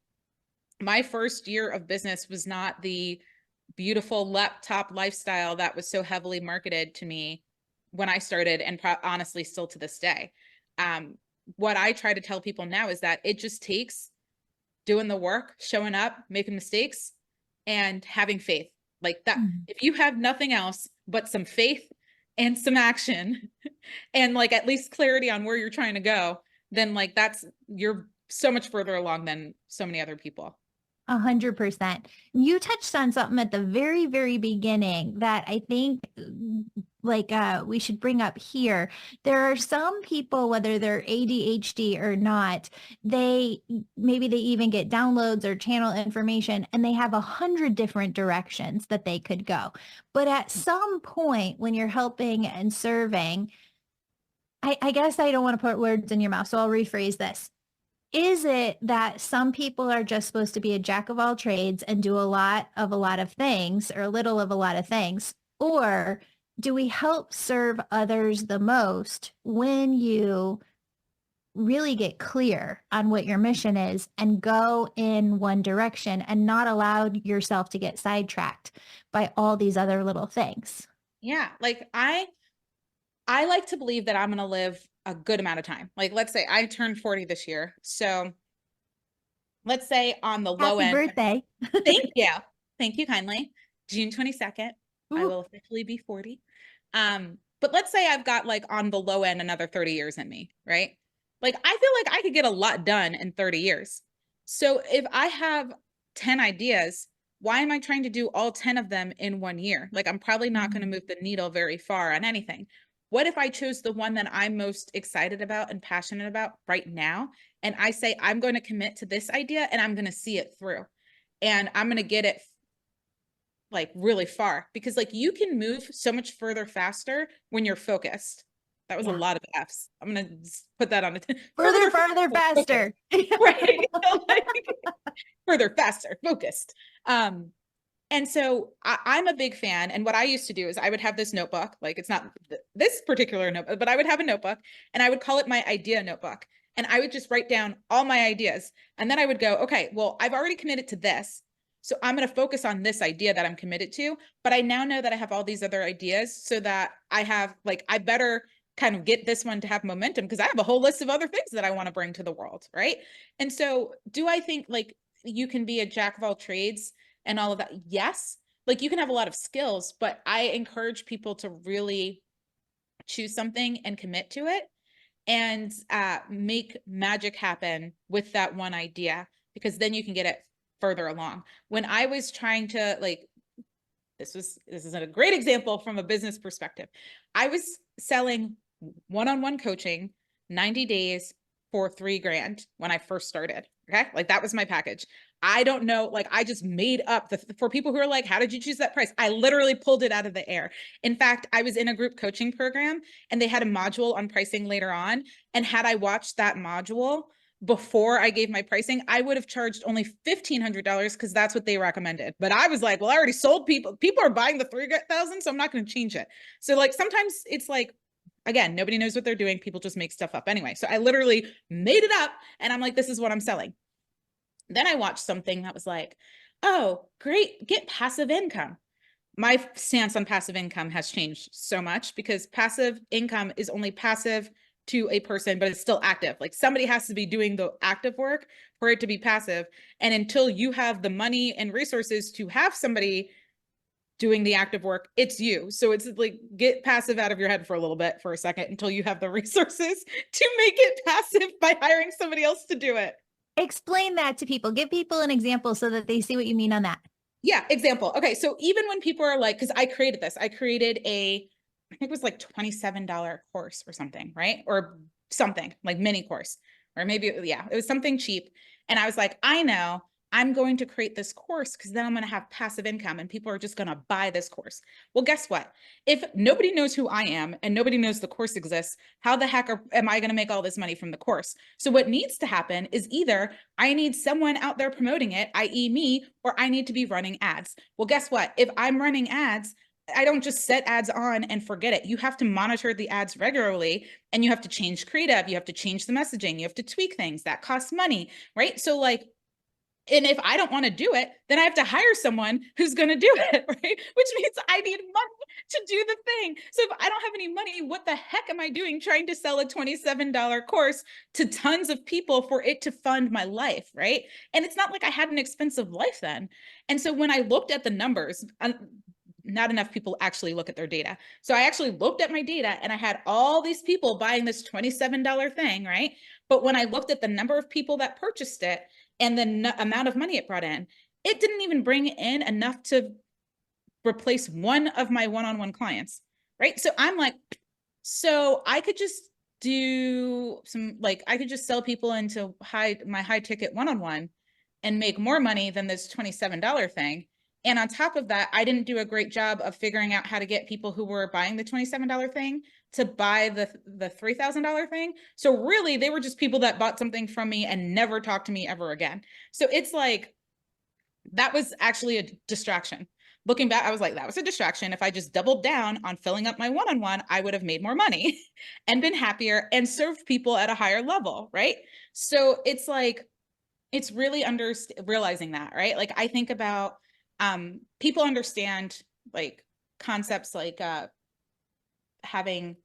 my first year of business was not the beautiful laptop lifestyle that was so heavily marketed to me when I started, and honestly still to this day. What I try to tell people now is that it just takes doing the work, showing up, making mistakes, and having faith. Like that, if you have nothing else but some faith and some action and like at least clarity on where you're trying to go, then like you're so much further along than so many other people. 100%. You touched on something at the very, very beginning that I think we should bring up here. There are some people, whether they're ADHD or not, maybe they even get downloads or channel information and they have 100 different directions that they could go. But at some point when you're helping and serving, I guess I don't want to put words in your mouth, so I'll rephrase this. Is it that some people are just supposed to be a jack of all trades and do a lot of things or a little of a lot of things? Or do we help serve others the most when you really get clear on what your mission is and go in one direction and not allow yourself to get sidetracked by all these other little things? Yeah. Like I like to believe that I'm going to live a good amount of time. Like, let's say I turned 40 this year. So let's say on the low Happy end. birthday. Thank you. Thank you kindly. June 22nd, I Ooh. will officially be 40. But let's say I've got like on the low end, another 30 years in me, right? Like, I feel like I could get a lot done in 30 years. So if I have 10 ideas, why am I trying to do all 10 of them in 1 year? Like, I'm probably not going to move the needle very far on anything. what if I chose the one that I'm most excited about and passionate about right now? And I say, I'm going to commit to this idea and I'm going to see it through and I'm going to get it like really far, because like you can move so much further faster when you're focused. That was a lot of F's. I'm going to put that on it. Further, farther, faster. Right. Like, further, faster, focused. And so I'm a big fan. And what I used to do is I would have this notebook, like it's not this particular notebook, but I would have a notebook and I would call it my idea notebook. And I would just write down all my ideas. And then I would go, okay, well, I've already committed to this. So I'm going to focus on this idea that I'm committed to. But I now know that I have all these other ideas so that I have like, I better kind of get this one to have momentum because I have a whole list of other things that I want to bring to the world. Right. And so do I think like you can be a jack of all trades and all of that? Yes. Like you can have a lot of skills, but I encourage people to really choose something and commit to it and make magic happen with that one idea, because then you can get it further along. When I was trying to like, this is a great example from a business perspective. I was selling one-on-one coaching, 90 days for $3,000 when I first started. Okay. Like that was my package. I don't know. Like I just made up for people who are like, how did you choose that price? I literally pulled it out of the air. In fact, I was in a group coaching program and they had a module on pricing later on. And had I watched that module before I gave my pricing, I would have charged only $1,500 because that's what they recommended. But I was like, well, I already sold people. People are buying the 3,000, so I'm not going to change it. So like sometimes it's like, again, nobody knows what they're doing. People just make stuff up anyway. So I literally made it up and I'm like, this is what I'm selling. Then I watched something that was like, oh, great, get passive income. My stance on passive income has changed so much because passive income is only passive to a person, but it's still active. Like somebody has to be doing the active work for it to be passive. And until you have the money and resources to have somebody doing the active work, it's you. So it's like, get passive out of your head for a little bit, for a second, until you have the resources to make it passive by hiring somebody else to do it. Explain that to people. Give people an example so that they see what you mean on that. Yeah, example. Okay, so even when people are like, because I created this, I created I think it was like $27 course or something, right? Or something like mini course, or maybe, yeah, it was something cheap. And I was like, I know I'm going to create this course because then I'm going to have passive income and people are just going to buy this course. Well, guess what? If nobody knows who I am and nobody knows the course exists, how the heck am I going to make all this money from the course? So what needs to happen is either I need someone out there promoting it, i.e. me, or I need to be running ads. Well, guess what? If I'm running ads, I don't just set ads on and forget it. You have to monitor the ads regularly and you have to change creative. You have to change the messaging. You have to tweak things that cost money, right? So like, and if I don't want to do it, then I have to hire someone who's going to do it, right? Which means I need money to do the thing. So if I don't have any money, what the heck am I doing trying to sell a $27 course to tons of people for it to fund my life, right? And it's not like I had an expensive life then. And so when I looked at the numbers, not enough people actually look at their data. So I actually looked at my data and I had all these people buying this $27 thing, right? But when I looked at the number of people that purchased it and the amount of money it brought in, it didn't even bring in enough to replace one of my one-on-one clients, right? So I'm like, so I could just do some, like, I could just sell people into my high ticket one-on-one and make more money than this $27 thing. And on top of that, I didn't do a great job of figuring out how to get people who were buying the $27 thing to buy the $3,000 thing. So really, they were just people that bought something from me and never talked to me ever again. So it's like, that was actually a distraction. Looking back, I was like, that was a distraction. If I just doubled down on filling up my one-on-one, I would have made more money and been happier and served people at a higher level, right? So it's like, it's really realizing that, right? Like I think about people understand like concepts like having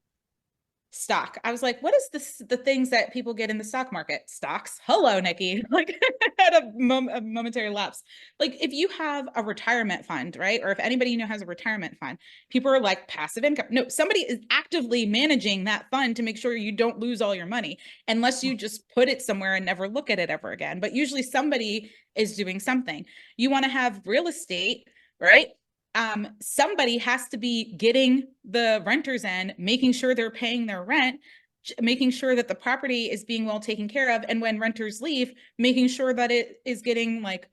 stock. I was like, what is this, the things that people get in the stock market? Stocks. Hello, Nikki. Like had a momentary lapse. Like if you have a retirement fund, right? Or if anybody you know has a retirement fund, people are like passive income. No, somebody is actively managing that fund to make sure you don't lose all your money unless you just put it somewhere and never look at it ever again. But usually somebody is doing something. You want to have real estate, right? somebody has to be getting the renters in, making sure they're paying their rent, making sure that the property is being well taken care of. And when renters leave, making sure that it is getting like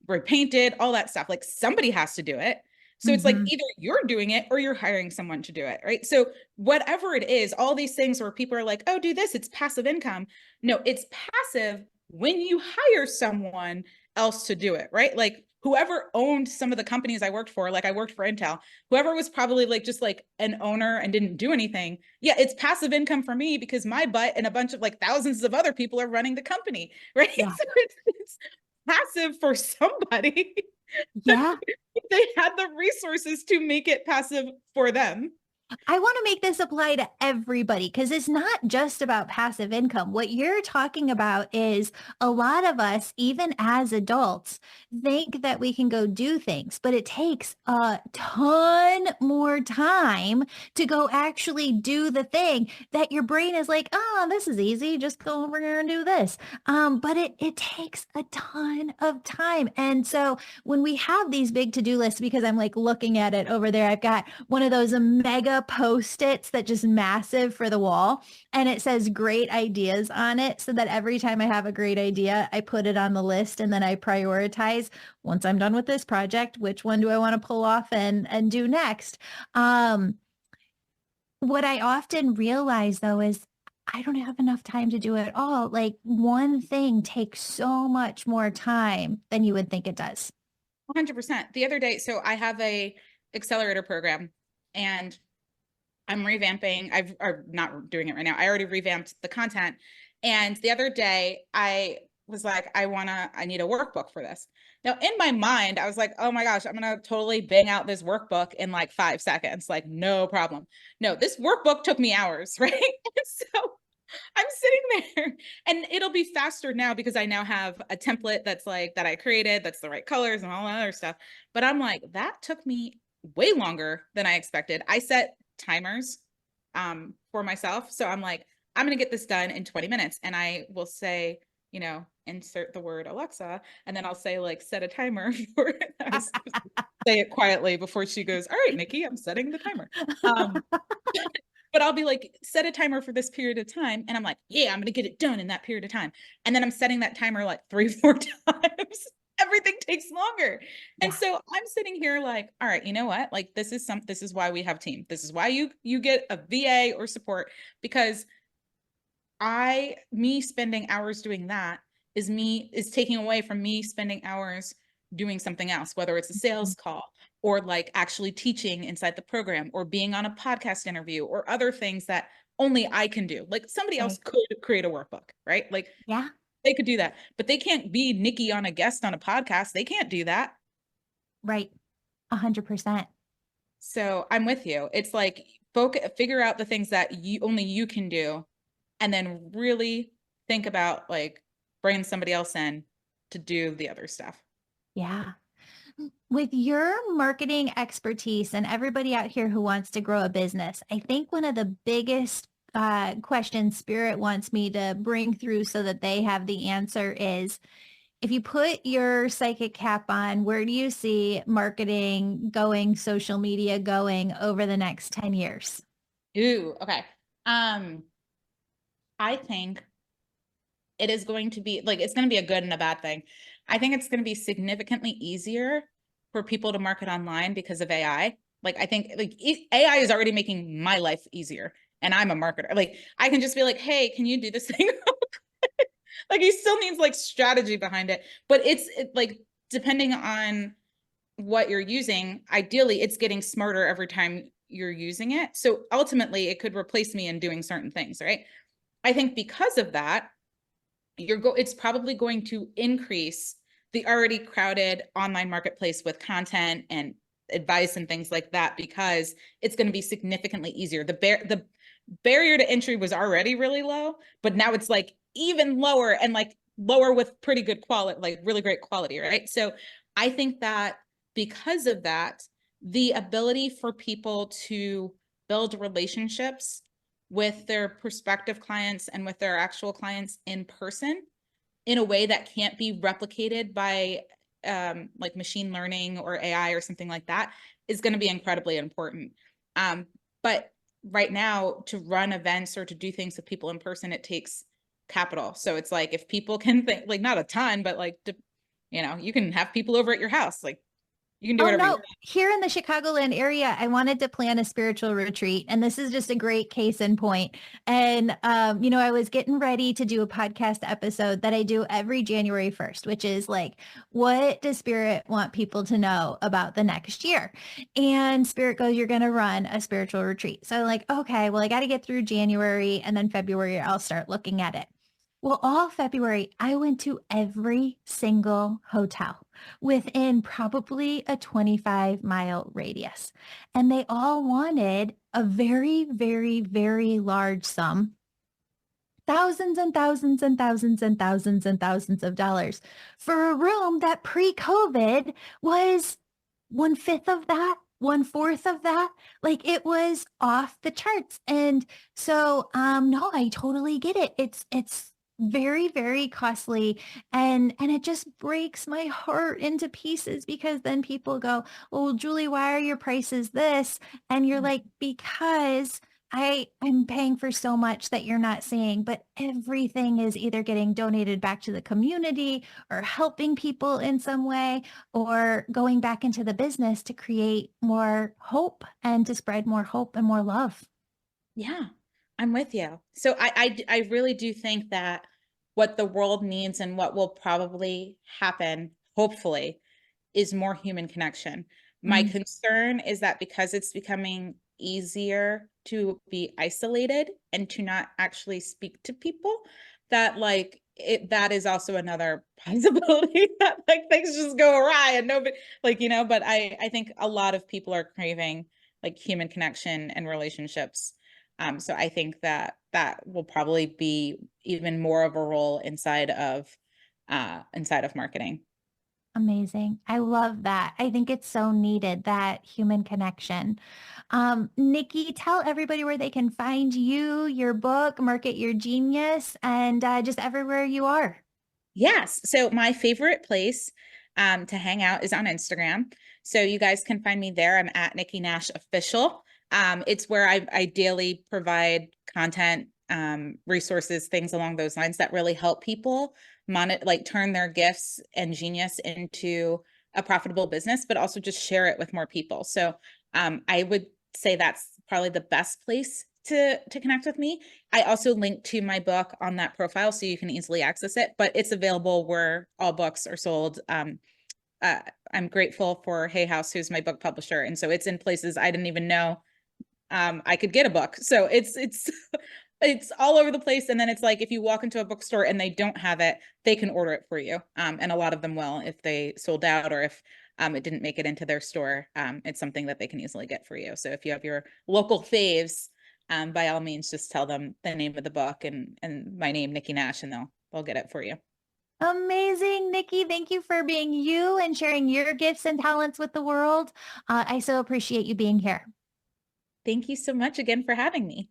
repainted, all that stuff. Like somebody has to do it. So it's like Mm-hmm. either you're doing it or you're hiring someone to do it, right? So whatever it is, all these things where people are like, oh, do this, it's passive income. No, it's passive when you hire someone else to do it, right? Like whoever owned some of the companies I worked for, like I worked for Intel, whoever was probably like just like an owner and didn't do anything. Yeah, it's passive income for me because my butt and a bunch of like thousands of other people are running the company, right? Yeah. So it's passive for somebody. Yeah. They had the resources to make it passive for them. I want to make this apply to everybody because it's not just about passive income. What you're talking about is a lot of us, even as adults, think that we can go do things, but it takes a ton more time to go actually do the thing that your brain is like, oh, this is easy. Just go over here and do this. But it takes a ton of time. And so when we have these big to-do lists, because I'm like looking at it over there, I've got one of those mega Post-its that just massive for the wall. And it says great ideas on it so that every time I have a great idea, I put it on the list and then I prioritize once I'm done with this project, which one do I want to pull off and do next? Um, what I often realize though is I don't have enough time to do it all. Like one thing takes so much more time than you would think it does. 100%. The other day, so I have a accelerator program and I'm revamping. I'm not doing it right now. I already revamped the content. And the other day I was like, I need a workbook for this. Now in my mind, I was like, oh my gosh, I'm going to totally bang out this workbook in like 5 seconds. Like no problem. No, this workbook took me hours, right? And so I'm sitting there and it'll be faster now because I now have a template that's like that I created, that's the right colors and all that other stuff. But I'm like, that took me way longer than I expected. I set timers for myself. So I'm like, I'm going to get this done in 20 minutes. And I will say, insert the word Alexa, and then I'll say like, set a timer for say it quietly before she goes, all right, Nikki, I'm setting the timer. But I'll be like, set a timer for this period of time. And I'm like, yeah, I'm going to get it done in that period of time. And then I'm setting that timer like 3-4 times. Everything takes longer. And Yeah. so I'm sitting here like, all right, you know what? Like this is why we have team. This is why you get a VA or support, because me spending hours doing that is taking away from me spending hours doing something else, whether it's a sales call or like actually teaching inside the program or being on a podcast interview or other things that only I can do. Like somebody else Right. could create a workbook, right? Like Yeah. they could do that, but they can't be Nikki on a guest on a podcast. They can't do that. Right. 100%. So I'm with you. It's like figure out the things that only you can do, and then really think about like bringing somebody else in to do the other stuff. Yeah. With your marketing expertise and everybody out here who wants to grow a business, I think one of the biggest questions Spirit wants me to bring through so that they have the answer is, if you put your psychic cap on, where do you see marketing going, social media going over the next 10 years? Ooh, okay. I think it is going to be like, it's going to be a good and a bad thing. I think it's going to be significantly easier for people to market online because of AI. Like, I think like AI is already making my life easier, and I'm a marketer. Like, I can just be like, hey, can you do this thing? Like, he still needs like strategy behind it, but it's like, depending on what you're using, ideally it's getting smarter every time you're using it. So ultimately it could replace me in doing certain things, right? I think because of that, it's probably going to increase the already crowded online marketplace with content and advice and things like that, because it's going to be significantly easier. The barrier to entry was already really low, but now it's like even lower, and like lower with pretty good quality, like really great quality, right? So I think that because of that, the ability for people to build relationships with their prospective clients and with their actual clients in person in a way that can't be replicated by like machine learning or AI or something like that is going to be incredibly important. But right now, to run events or to do things with people in person, it takes capital. So it's like, if people can think, like, not a ton, but like, you can have people over at your house, like you can do Oh whatever you no, want. here in the Chicagoland area, I wanted to plan a spiritual retreat, and this is just a great case in point. And I was getting ready to do a podcast episode that I do every January 1st, which is like, what does Spirit want people to know about the next year? And Spirit goes, you're going to run a spiritual retreat. So I'm like, okay, well, I got to get through January, and then February, I'll start looking at it. Well, all February, I went to every single hotel within probably a 25-mile radius. And they all wanted a very, very, very large sum, thousands and thousands and thousands and thousands and thousands of dollars for a room that pre-COVID was 1/5 of that, 1/4 of that. Like, it was off the charts. And so, no, I totally get it. It's very, very costly. And it just breaks my heart into pieces, because then people go, well, Julie, why are your prices this? And you're like, because I'm paying for so much that you're not seeing, but everything is either getting donated back to the community or helping people in some way, or going back into the business to create more hope and to spread more hope and more love. Yeah, I'm with you. So I really do think that what the world needs and what will probably happen, hopefully, is more human connection. My Mm. concern is that because it's becoming easier to be isolated and to not actually speak to people, that that is also another possibility that like things just go awry and nobody, but I think a lot of people are craving like human connection and relationships. So I think that that will probably be even more of a role inside of marketing. Amazing. I love that. I think it's so needed, that human connection. Nikki, tell everybody where they can find you, your book, Market Your Genius, and just everywhere you are. Yes. So my favorite place to hang out is on Instagram. So you guys can find me there. I'm at Nikki Nash Official. It's where I daily provide content, resources, things along those lines that really help people turn their gifts and genius into a profitable business, but also just share it with more people. So I would say that's probably the best place to connect with me. I also link to my book on that profile so you can easily access it, but it's available where all books are sold. I'm grateful for Hay House, who's my book publisher. And so it's in places I didn't even know I could get a book. So it's it's all over the place. And then it's like, if you walk into a bookstore and they don't have it, they can order it for you. And a lot of them will, if they sold out or if it didn't make it into their store. It's something that they can easily get for you. So if you have your local faves, by all means, just tell them the name of the book and my name, Nikki Nash, and they'll get it for you. Amazing, Nikki. Thank you for being you and sharing your gifts and talents with the world. I so appreciate you being here. Thank you so much again for having me.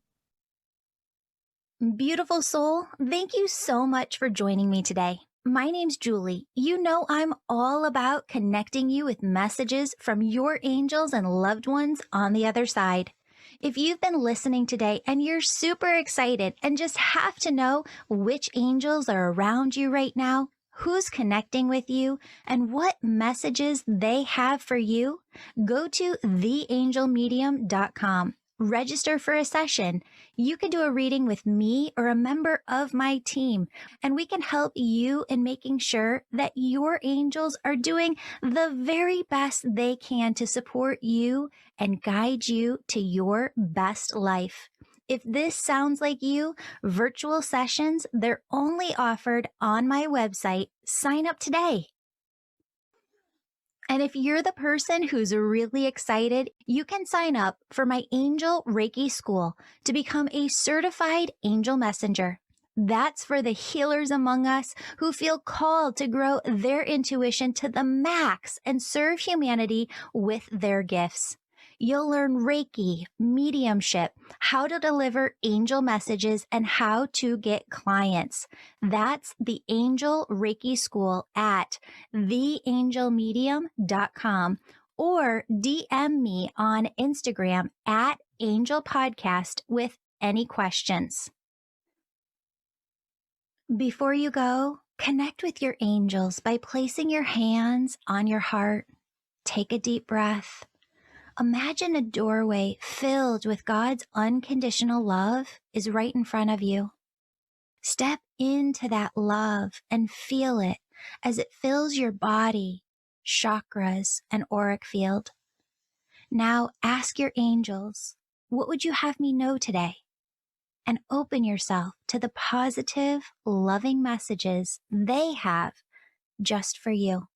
Beautiful soul, thank you so much for joining me today. My name's Julie. You know I'm all about connecting you with messages from your angels and loved ones on the other side. If you've been listening today and you're super excited and just have to know which angels are around you right now, who's connecting with you, and what messages they have for you, go to theangelmedium.com. Register for a session. You can do a reading with me or a member of my team, and we can help you in making sure that your angels are doing the very best they can to support you and guide you to your best life. If this sounds like you, virtual sessions, they're only offered on my website. Sign up today. And if you're the person who's really excited, you can sign up for my Angel Reiki School to become a certified angel messenger. That's for the healers among us who feel called to grow their intuition to the max and serve humanity with their gifts. You'll learn Reiki, mediumship, how to deliver angel messages, and how to get clients. That's the Angel Reiki School at theangelmedium.com or DM me on Instagram at Angel Podcast with any questions. Before you go, connect with your angels by placing your hands on your heart. Take a deep breath. Imagine a doorway filled with God's unconditional love is right in front of you. Step into that love and feel it as it fills your body, chakras, and auric field. Now ask your angels, what would you have me know today? And open yourself to the positive, loving messages they have just for you.